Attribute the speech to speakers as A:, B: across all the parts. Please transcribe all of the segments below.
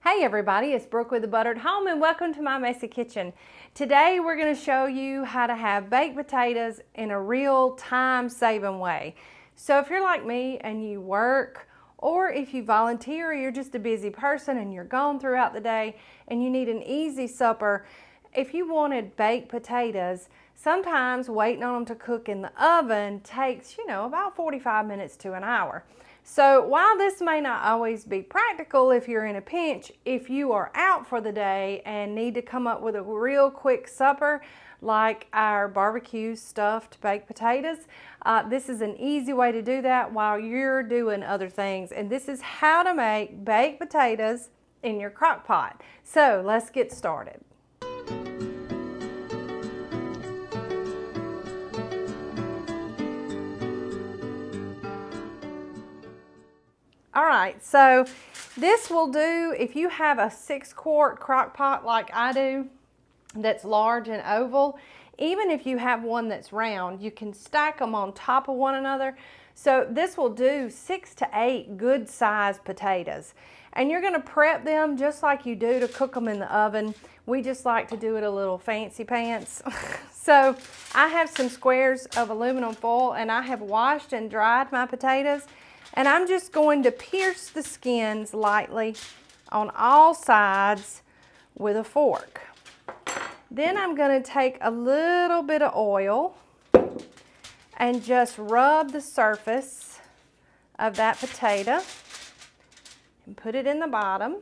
A: Hey everybody, it's Brooke with the Buttered Home and welcome to my messy kitchen. Today we're going to show you how to have baked potatoes in a real time-saving way. So if you're like me and you work, or if you volunteer, or you're just a busy person and you're gone throughout the day and you need an easy supper, if you wanted baked potatoes, sometimes waiting on them to cook in the oven takes, about 45 minutes to an hour. So while this may not always be practical if you're in a pinch, if you are out for the day and need to come up with a real quick supper like our barbecue stuffed baked potatoes, this is an easy way to do that while you're doing other things. And this is how to make baked potatoes in your crock pot. So let's get started. All right, so this will do if you have a 6-quart crock pot like I do that's large and oval. Even if you have one that's round, you can stack them on top of one another. So this will do 6 to 8 good sized potatoes. And you're gonna prep them just like you do to cook them in the oven. We just like to do it a little fancy pants. So I have some squares of aluminum foil and I have washed and dried my potatoes. And I'm just going to pierce the skins lightly on all sides with a fork. Then I'm going to take a little bit of oil and just rub the surface of that potato and put it in the bottom.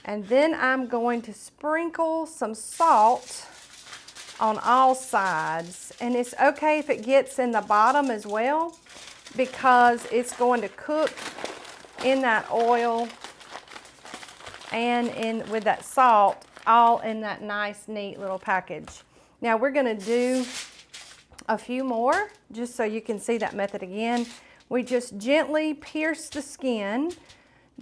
A: And then I'm going to sprinkle some salt on all sides. And it's okay if it gets in the bottom as well, because it's going to cook in that oil and with that salt, all in that nice, neat little package. Now we're going to do a few more just so you can see that method again. We just gently pierce the skin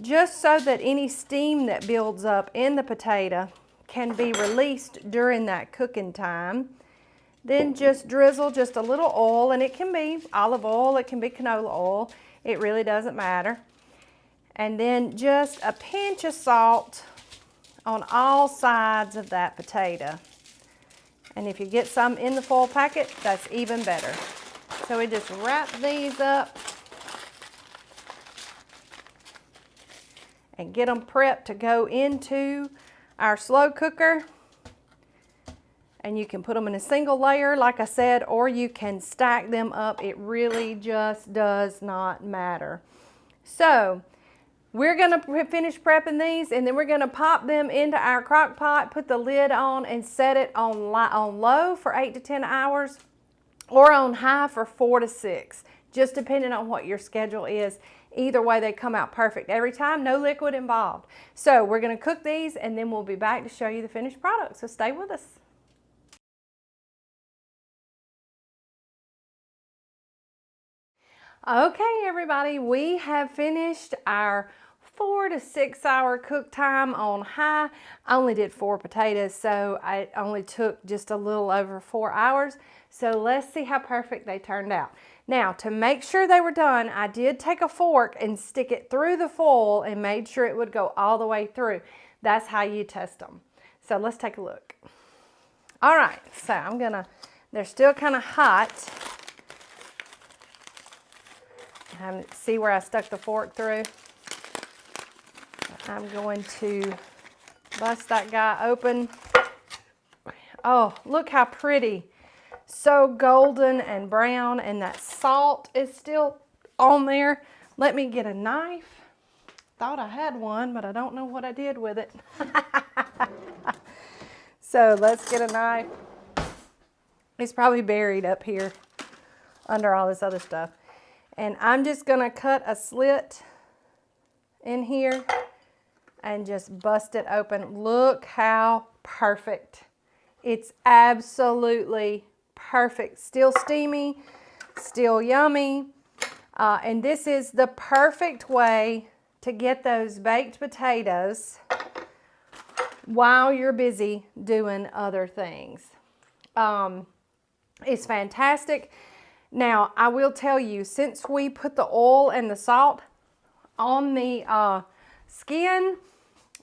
A: just so that any steam that builds up in the potato can be released during that cooking time. Then just drizzle just a little oil, and it can be olive oil, it can be canola oil, it really doesn't matter. And then just a pinch of salt on all sides of that potato. And if you get some in the foil packet, that's even better. So we just wrap these up and get them prepped to go into our slow cooker. And you can put them in a single layer, like I said, or you can stack them up. It really just does not matter. So we're gonna finish prepping these, and then we're gonna pop them into our crock pot, put the lid on, and set it on low for 8 to 10 hours, or on high for 4 to 6, just depending on what your schedule is. Either way, they come out perfect every time, no liquid involved. So we're gonna cook these, and then we'll be back to show you the finished product, so stay with us. Okay, everybody, we have finished our 4 to 6 hour cook time on high. I only did 4 potatoes, so I only took just a little over 4 hours. So let's see how perfect they turned out. Now, to make sure they were done, I did take a fork and stick it through the foil and made sure it would go all the way through. That's how you test them. So let's take a look. All right, so they're still kind of hot. See where I stuck the fork through? I'm going to bust that guy open. Oh, look how pretty. So golden and brown, and that salt is still on there. Let me get a knife. Thought I had one, but I don't know what I did with it. So let's get a knife. It's probably buried up here under all this other stuff. And I'm just gonna cut a slit in here and just bust it open. Look how perfect. It's absolutely perfect. Still steamy, still yummy. And this is the perfect way to get those baked potatoes while you're busy doing other things. It's fantastic. Now, I will tell you, since we put the oil and the salt on the skin,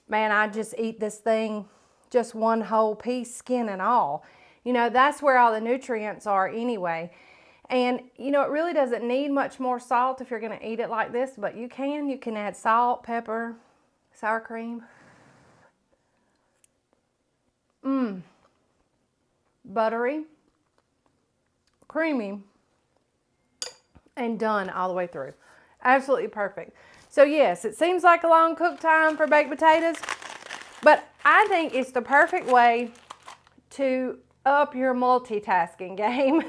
A: man, I just eat this thing, just one whole piece, skin and all. You know, that's where all the nutrients are anyway. And, you know, it really doesn't need much more salt if you're going to eat it like this, but you can add salt, pepper, sour cream. Buttery, creamy, and done all the way through. Absolutely perfect. So yes, it seems like a long cook time for baked potatoes, but I think it's the perfect way to up your multitasking game.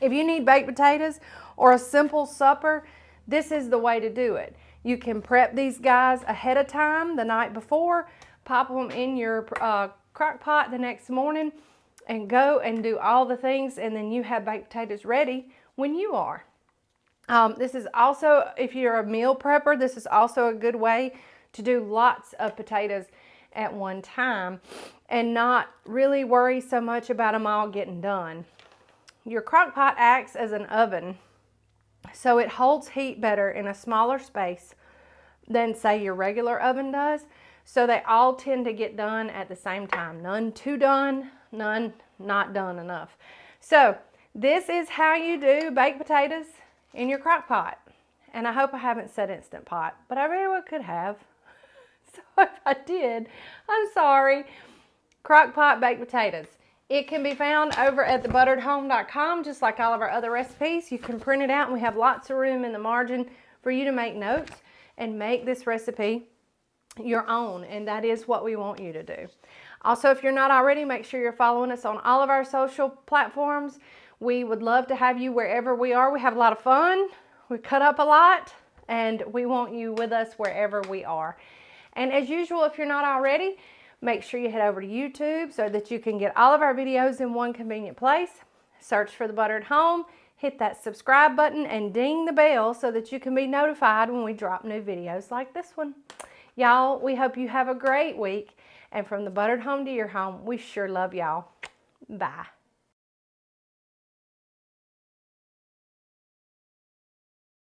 A: If you need baked potatoes or a simple supper, this is the way to do it. You can prep these guys ahead of time the night before, pop them in your crock pot the next morning, and go and do all the things, and then you have baked potatoes ready when you are. This is also, if you're a meal prepper, this is also a good way to do lots of potatoes at one time and not really worry so much about them all getting done. Your crock pot acts as an oven, so it holds heat better in a smaller space than, say, your regular oven does. So they all tend to get done at the same time. None too done, none not done enough. So this is how you do baked potatoes in your crock pot. And I hope I haven't said Instant Pot, but I very well could have. So if I did, I'm sorry. Crock pot baked potatoes. It can be found over at thebutteredhome.com, just like all of our other recipes. You can print it out, and we have lots of room in the margin for you to make notes and make this recipe your own, and that is what we want you to do. Also, if you're not already, make sure you're following us on all of our social platforms. We would love to have you wherever we are. We have a lot of fun. We cut up a lot, and we want you with us wherever we are. And as usual, if you're not already, make sure you head over to YouTube so that you can get all of our videos in one convenient place. Search for The Buttered Home, hit that subscribe button, and ding the bell so that you can be notified when we drop new videos like this one. Y'all, we hope you have a great week. And from The Buttered Home to your home, we sure love y'all. Bye.